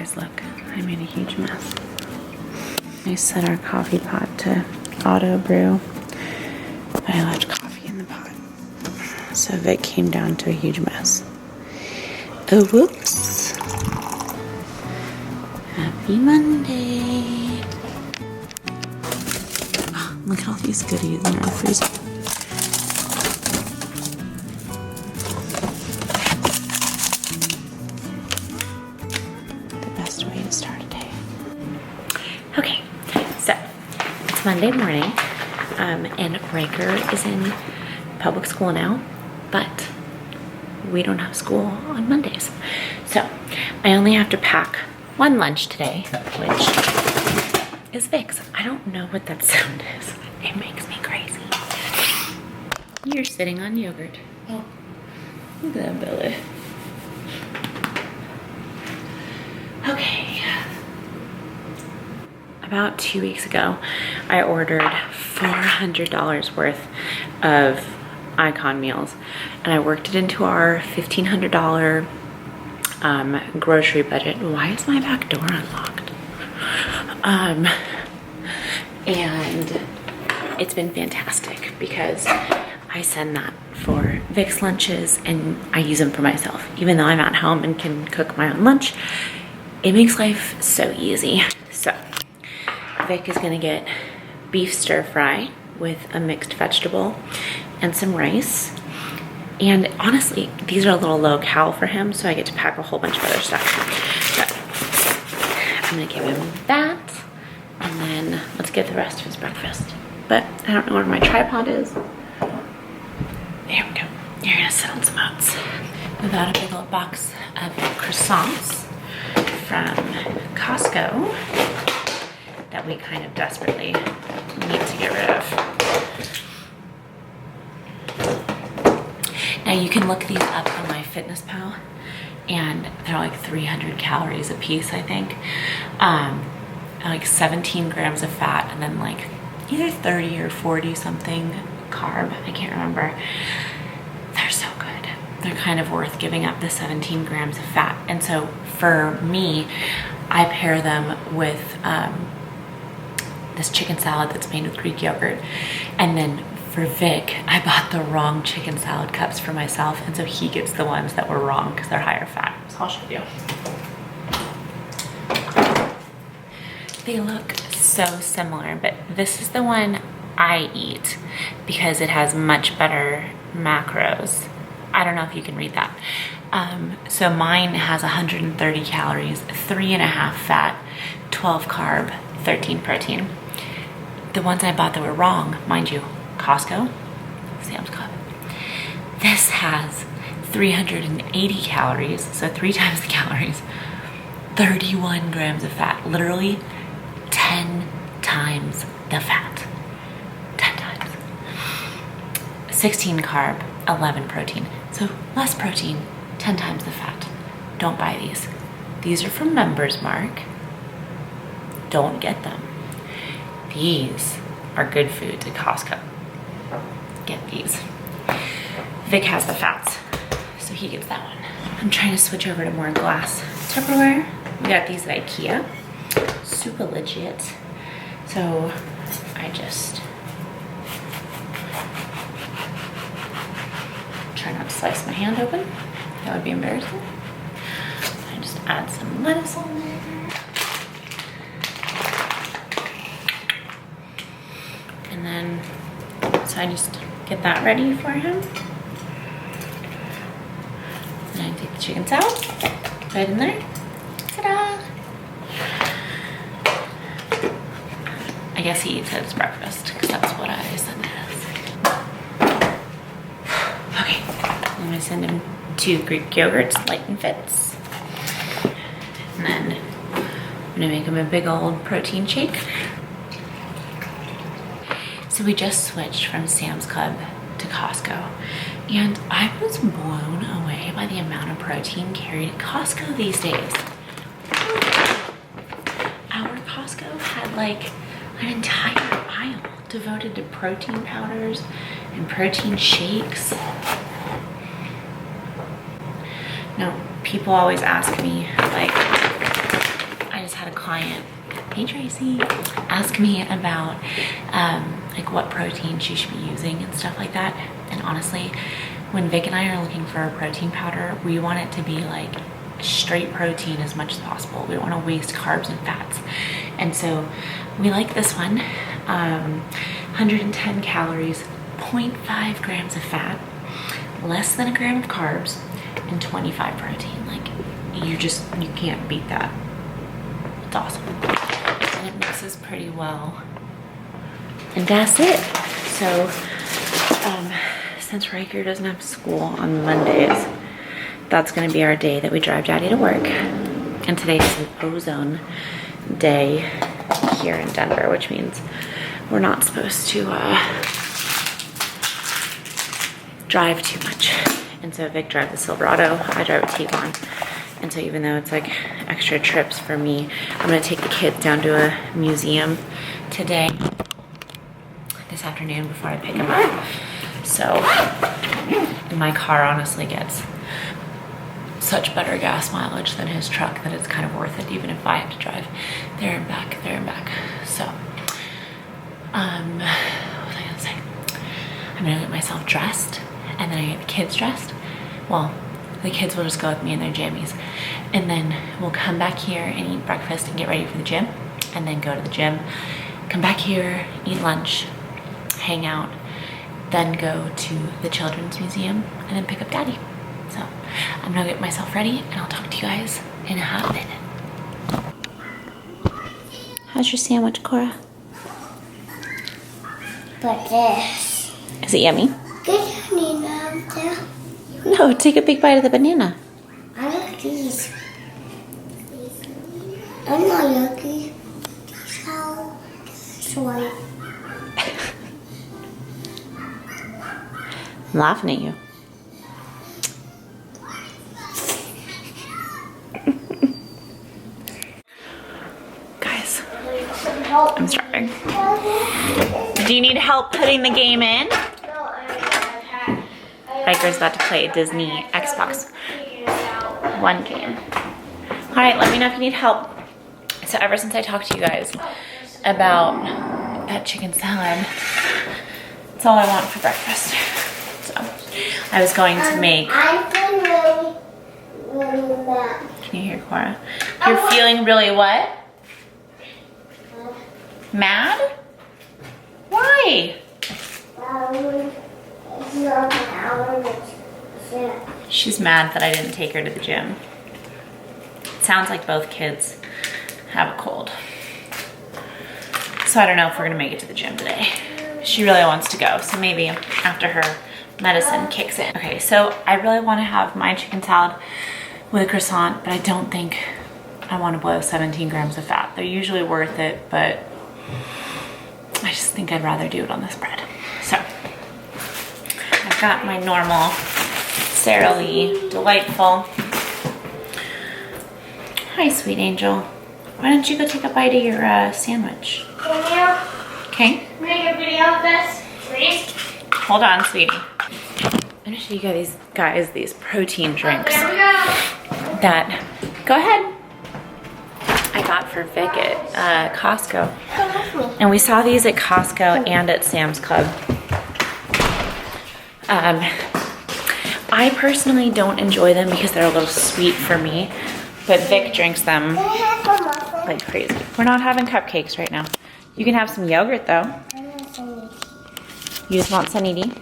guys, look, I made a huge mess. I set our coffee pot to auto brew, but I left coffee in the pot. So Vic came down to a huge mess. Oh, whoops. Happy Monday. Oh, look at all these goodies in our freezer. The best way to start a day. Okay, so it's Monday morning, and Riker is in public school now, but we don't have school on Mondays. So I only have to pack one lunch today, which is Vic's. I don't know what that sound is. It makes me crazy. You're sitting on yogurt. Oh, look at that belly. Okay. About 2 weeks ago, I ordered $400 worth of Icon meals, and I worked it into our $1,500 grocery budget. Why is my back door unlocked? And it's been fantastic because I send that for Vic's lunches and I use them for myself. Even though I'm at home and can cook my own lunch, it makes life so easy. So Vic is gonna get beef stir fry with a mixed vegetable and some rice. And honestly, these are a little low cal for him, so I get to pack a whole bunch of other stuff. So I'm gonna give him that, and then let's get the rest of his breakfast. But I don't know where my tripod is. There we go. You're gonna sit on some oats. We got a big old box of croissants from Costco that we kind of desperately need to get rid of. Now you can look these up on MyFitnessPal, and they're like 300 calories a piece, I think. Like 17 grams of fat, and then like either 30 or 40 something carb. I can't remember. They're so good. They're kind of worth giving up the 17 grams of fat. And so for me, I pair them with this chicken salad that's made with Greek yogurt. And then for Vic, I bought the wrong chicken salad cups for myself, and so he gets the ones that were wrong because they're higher fat. So I'll show you. They look so similar, but this is the one I eat because it has much better macros. I don't know if you can read that. So mine has 130 calories, 3.5 fat, 12 carb, 13 protein. The ones I bought that were wrong, mind you, Costco, Sam's Club. This has 380 calories, so 3 times the calories, 31 grams of fat, literally 10 times the fat, 10 times. 16 carb, 11 protein, so less protein, 10 times the fat. Don't buy these. These are from Members Mark. Don't get them. These are good foods at Costco. Get these. Vic has the fats, so he gets that one. I'm trying to switch over to more glass Tupperware. We got these at IKEA. Super legit. So I just try not to slice my hand open. That would be embarrassing. I just add some lettuce on there. And then, so I just get that ready for him. And I take the chicken salad right in there. Ta-da! I guess he eats it as breakfast because that's what I send it as. Okay, I'm gonna send him 2 Greek yogurts, light and fits. And then I'm gonna make him a big old protein shake. So we just switched from Sam's Club to Costco, and I was blown away by the amount of protein carried at Costco these days. Our Costco had like an entire aisle devoted to protein powders and protein shakes. Now, people always ask me, like, just had a client, hey Tracy, ask me about like what protein she should be using and stuff like that. And honestly, when Vic and I are looking for a protein powder, we want it to be like straight protein as much as possible. We don't want to waste carbs and fats. And so we like this one, 110 calories, 0.5 grams of fat, less than a gram of carbs, and 25 protein. Like you can't beat that. It's awesome. And it mixes pretty well. And that's it. So since Riker doesn't have school on Mondays, that's gonna be our day that we drive Daddy to work. And today is an ozone day here in Denver, which means we're not supposed to drive too much. And so Vic drives the Silverado, I drive a Tiguan. And so even though it's like extra trips for me, I'm gonna take the kids down to a museum today, this afternoon, before I pick them up. So my car honestly gets such better gas mileage than his truck that it's kind of worth it, even if I have to drive there and back. So, what was I gonna say? I'm gonna get myself dressed, and then I get the kids dressed. Well, the kids will just go with me in their jammies, and then we'll come back here and eat breakfast and get ready for the gym, and then go to the gym, come back here, eat lunch, hang out, then go to the Children's Museum, and then pick up Daddy. So I'm gonna get myself ready, and I'll talk to you guys in a hot minute. How's your sandwich, Cora? But this. Is it yummy? Good honey, now. No, take a big bite of the banana. I like these. I'm not lucky. These how sweet. I'm laughing at you. Guys, I'm starving. Do you need help putting the game in? Riker's about to play a Disney Xbox One game. All right, let me know if you need help. So ever since I talked to you guys about that chicken salad, it's all I want for breakfast. So I was going to make. I'm feeling really mad. Can you hear Cora? You're feeling really what? Mad? Why? It's not an hour. She's mad that I didn't take her to the gym. It sounds like both kids have a cold. So I don't know if we're gonna make it to the gym today. She really wants to go, so maybe after her medicine kicks in. Okay, so I really wanna have my chicken salad with a croissant, but I don't think I wanna blow 17 grams of fat. They're usually worth it, but I just think I'd rather do it on this bread. So I've got my normal Sara Lee Delightful. Hi, sweet angel. Why don't you go take a bite of your sandwich? Okay. Make a video of this, please. Hold on, sweetie. I'm gonna show you guys these protein drinks There we go. that, go ahead, I got for Vic at Costco. And we saw these at Costco and at Sam's Club. I personally don't enjoy them because they're a little sweet for me, but Vic drinks them Can I have some muffins? like crazy. We're not having cupcakes right now. You can have some yogurt though. I want some. You just want Sunny D?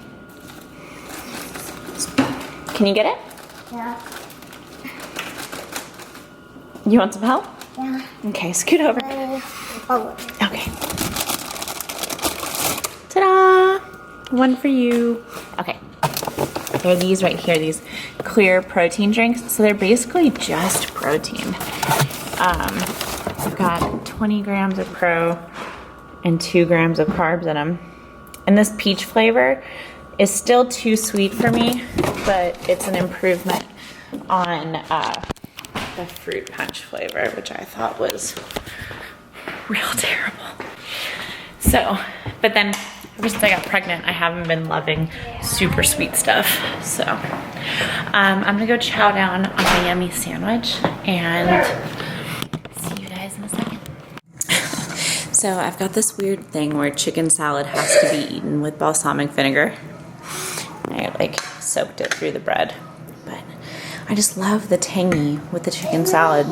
Can you get it? Yeah. You want some help? Yeah. Okay, scoot over. Oh. Okay. Ta-da! One for you. Okay. There are these right here, these clear protein drinks. So they're basically just protein. I've got 20 grams of pro and 2 grams of carbs in them. And this peach flavor is still too sweet for me, but it's an improvement on the fruit punch flavor, which I thought was real terrible. So, but then ever since I got pregnant, I haven't been loving super sweet stuff. So I'm gonna go chow down on my yummy sandwich and see you guys So I've got this weird thing where chicken salad has to be eaten with balsamic vinegar. I like soaked it through the bread, but I just love the tangy with the chicken salad.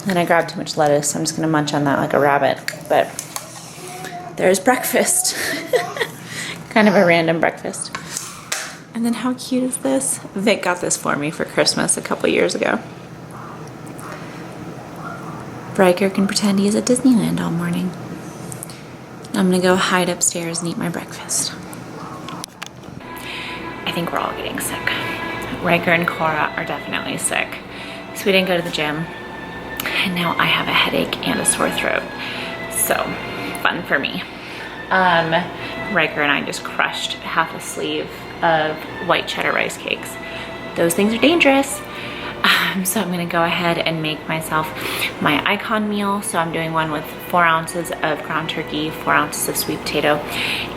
Then I grabbed too much lettuce, so I'm just gonna munch on that like a rabbit. But there's breakfast. Kind of a random breakfast. And then how cute is this? Vic got this for me for Christmas a couple years ago. Riker can pretend he's at Disneyland all morning. I'm gonna go hide upstairs and eat my breakfast. I think we're all getting sick. Riker and Cora are definitely sick. So we didn't go to the gym. And now I have a headache and a sore throat. So, fun for me. Riker and I just crushed half a sleeve of white cheddar rice cakes. Those things are dangerous. So I'm gonna go ahead and make myself my icon meal. So I'm doing one with 4 ounces of ground turkey, 4 ounces of sweet potato,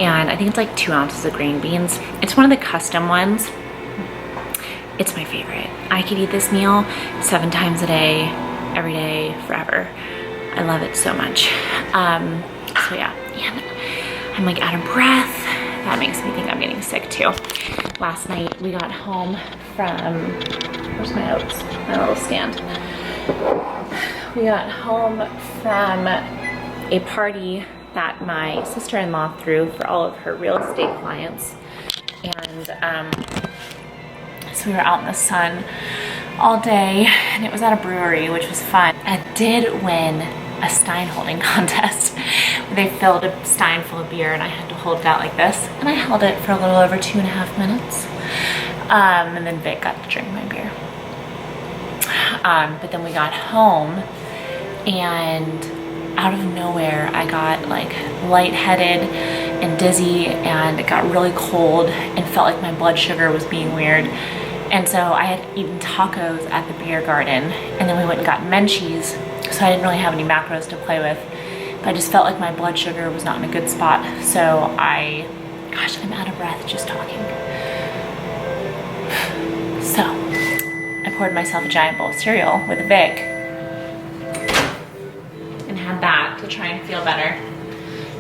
and I think it's like 2 ounces of green beans. It's one of the custom ones. It's my favorite. I could eat this meal 7 times a day, every day, forever. I love it so much. So yeah, and I'm like out of breath. That makes me think I'm getting sick too. Last night we got home from, where's my notes? My little stand. We got home from a party that my sister-in-law threw for all of her real estate clients. And so we were out in the sun all day, and it was at a brewery, which was fun. I did win a Stein holding contest. They filled a stein full of beer and I had to hold it out like this, and I held it for a little over 2.5 minutes. And then Vic got to drink my beer. But then we got home, and out of nowhere I got like lightheaded and dizzy, and it got really cold and felt like my blood sugar was being weird. And so I had eaten tacos at the beer garden, and then we went and got Menchie's, so I didn't really have any macros to play with. But I just felt like my blood sugar was not in a good spot. So gosh, I'm out of breath just talking. So I poured myself a giant bowl of cereal with a Vic and had that to try and feel better.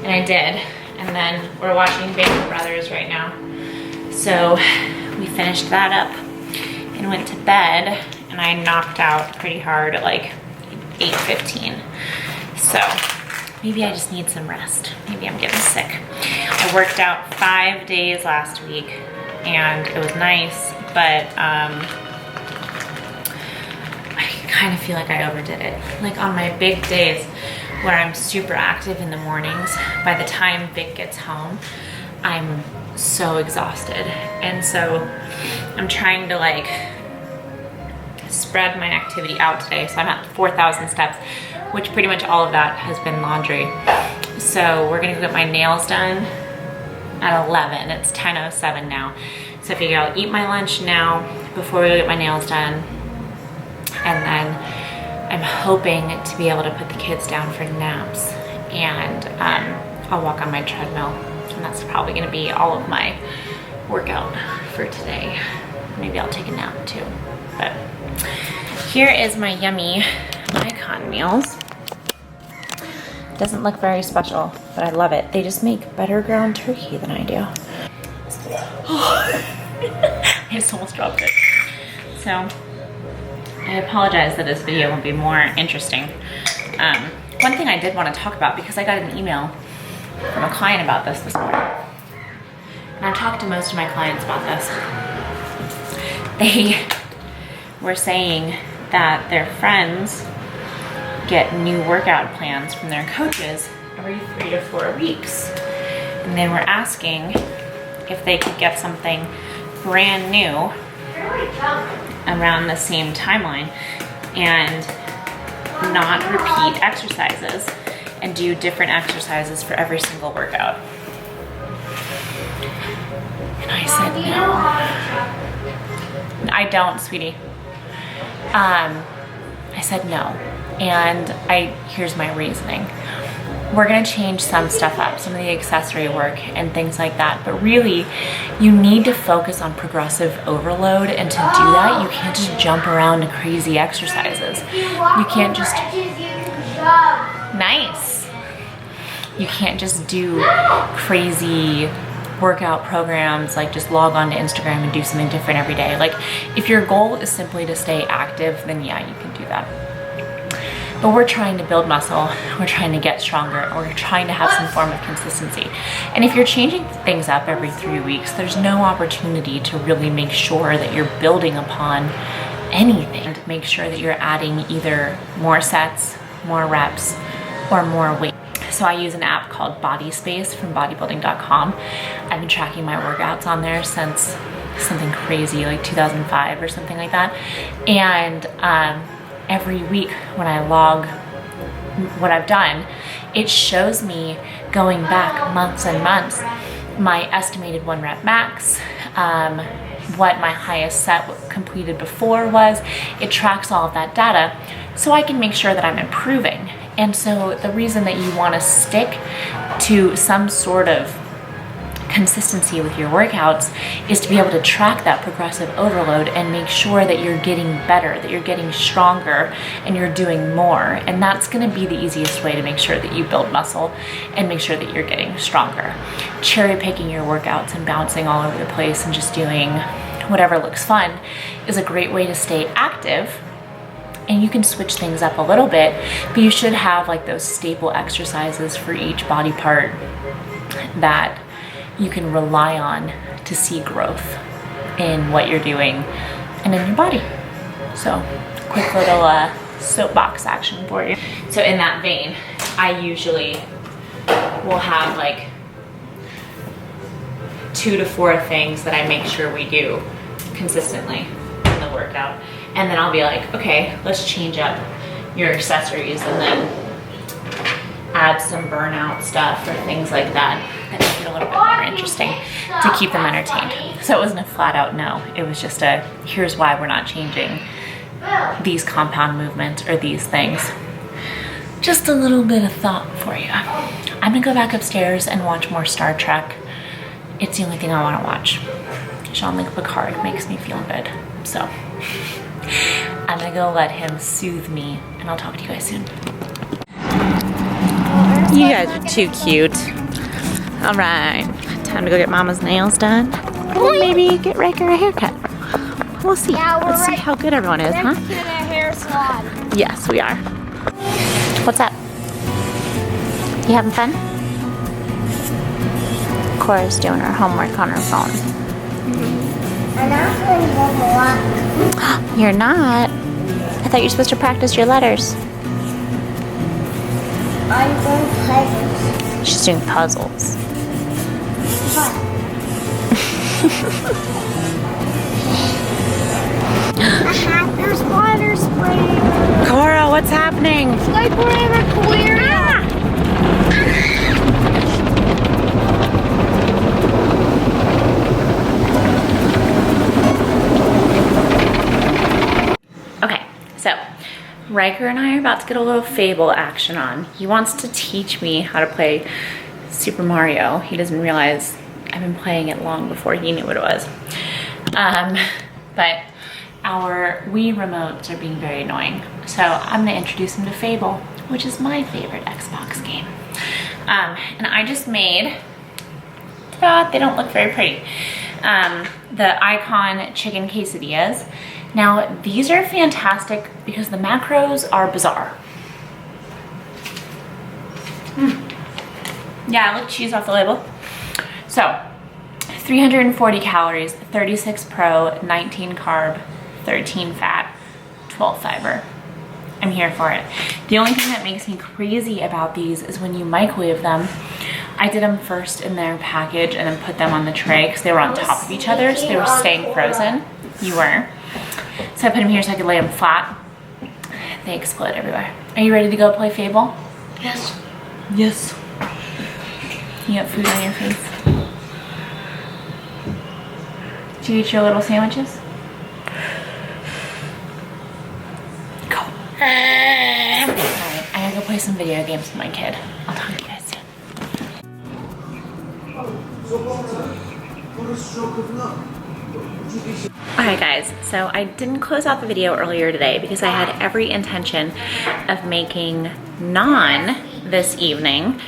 And I did. And then we're watching Band of Brothers right now. So we finished that up and went to bed, and I knocked out pretty hard at like 8:15. So maybe I just need some rest. Maybe I'm getting sick. I worked out 5 days last week and it was nice, but I kind of feel like I overdid it. Like on my big days where I'm super active in the mornings, by the time Vic gets home, I'm so exhausted. And so I'm trying to like spread my activity out today. So I'm at 4,000 steps, which pretty much all of that has been laundry. So we're gonna go get my nails done at 11. It's 10:07 now. So I figure I'll eat my lunch now before we go get my nails done. And then I'm hoping to be able to put the kids down for naps, and I'll walk on my treadmill. And that's probably gonna be all of my workout for today. Maybe I'll take a nap too. But here is my yummy icon meals. Doesn't look very special, but I love it. They just make better ground turkey than I do. I just almost dropped it. So I apologize that this video won't be more interesting. One thing I did want to talk about, because I got an email from a client about this morning, and I've talked to most of my clients about this. They were saying that their friends get new workout plans from their coaches every 3 to 4 weeks. And they were asking if they could get something brand new around the same timeline and not repeat exercises and do different exercises for every single workout. And I said no. I don't, sweetie. I said no, and here's my reasoning. We're gonna change some stuff up, some of the accessory work and things like that, but really, you need to focus on progressive overload, and to do that, you can't just jump around to crazy exercises. You can't just... Nice. You can't just do crazy workout programs, like just log on to Instagram and do something different every day. Like if your goal is simply to stay active, then yeah, you can do that. But we're trying to build muscle, we're trying to get stronger, we're trying to have some form of consistency. And if you're changing things up every 3 weeks, there's no opportunity to really make sure that you're building upon anything. And make sure that you're adding either more sets, more reps, or more weight. So I use an app called Body Space from bodybuilding.com. I've been tracking my workouts on there since something crazy like 2005 or something like that. And every week when I log what I've done, it shows me going back months and months, my estimated 1 rep max, what my highest set completed before was. It tracks all of that data so I can make sure that I'm improving. And so the reason that you want to stick to some sort of consistency with your workouts is to be able to track that progressive overload and make sure that you're getting better, that you're getting stronger, and you're doing more. And that's going to be the easiest way to make sure that you build muscle and make sure that you're getting stronger. Cherry picking your workouts and bouncing all over the place and just doing whatever looks fun is a great way to stay active. And you can switch things up a little bit, but you should have like those staple exercises for each body part that you can rely on to see growth in what you're doing and in your body. So quick little soapbox action for you. So in that vein, I usually will have like 2 to 4 things that I make sure we do consistently in the workout. And then I'll be like, okay, let's change up your accessories and then add some burnout stuff or things like that make it a little bit more interesting to keep them entertained. So it wasn't a flat out no, it was just a, here's why we're not changing these compound movements or these things. Just a little bit of thought for you. I'm gonna go back upstairs and watch more Star Trek. It's the only thing I wanna watch. Jean-Luc Picard makes me feel good, so. I'm gonna go let him soothe me, and I'll talk to you guys soon. You guys are too cute. All right, time to go get Mama's nails done. Or maybe get Riker a haircut. We'll see. Yeah, Let's see how good everyone is, huh? Next to the hair salon. Yes, we are. What's up? You having fun? Cora's doing her homework on her phone. I'm not going to go for a walk. You're not? I thought you were supposed to practice your letters. I'm doing puzzles. She's doing puzzles. There's water spraying. Cora, what's happening? It's like we're in a aquarium. Okay, so Riker and I are about to get a little Fable action on. He wants to teach me how to play Super Mario. He doesn't realize I've been playing it long before he knew what it was. But our Wii remotes are being very annoying. So I'm gonna introduce him to Fable, which is my favorite Xbox game. And I just made, they don't look very pretty, the Icon chicken quesadillas. Now these are fantastic because the macros are bizarre. Yeah, look, cheese off the label. So 340 calories, 36 pro, 19 carb, 13 fat, 12 fiber. I'm here for it. The only thing that makes me crazy about these is when you microwave them. I did them first in their package and then put them on the tray because they were on top of each other, so they were staying frozen. You were. So I put them here so I could lay them flat. They explode everywhere. Are you ready to go play Fable? Yes. Yes. You have food on your face. Did you eat your little sandwiches? Go. Alright, I gotta go play some video games with my kid. I'll talk to you guys soon. Alright guys, so I didn't close out the video earlier today because I had every intention of making naan this evening.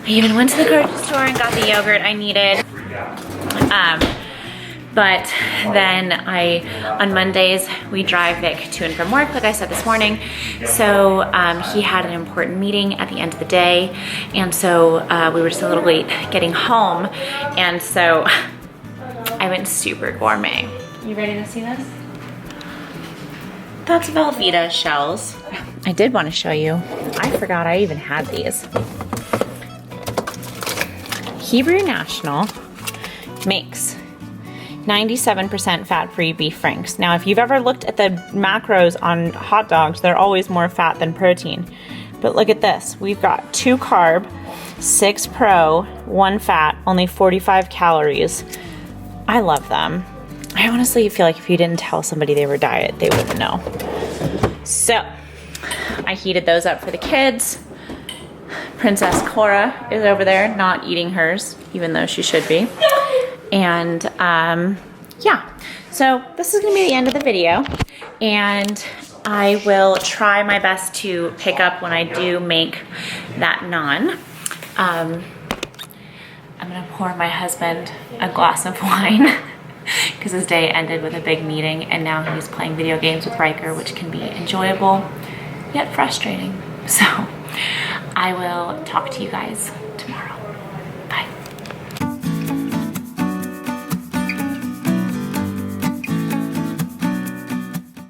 I even went to the grocery store and got the yogurt I needed. But then on Mondays, we drive Vic to and from work, like I said this morning. So he had an important meeting at the end of the day. And so we were just a little late getting home. And so I went super gourmet. You ready to see this? That's Velveeta shells. I did want to show you. I forgot I even had these. Hebrew National makes 97% fat-free beef franks. Now, if you've ever looked at the macros on hot dogs, they're always more fat than protein. But look at this. We've got 2 carb, 6 pro, 1 fat, only 45 calories. I love them. I honestly feel like if you didn't tell somebody they were diet, they wouldn't know. So, I heated those up for the kids. Princess Cora is over there not eating hers, even though she should be. And yeah, so this is gonna be the end of the video, and I will try my best to pick up when I do make that naan. I'm gonna pour my husband a glass of wine because his day ended with a big meeting, and now he's playing video games with Riker, which can be enjoyable yet frustrating. So I will talk to you guys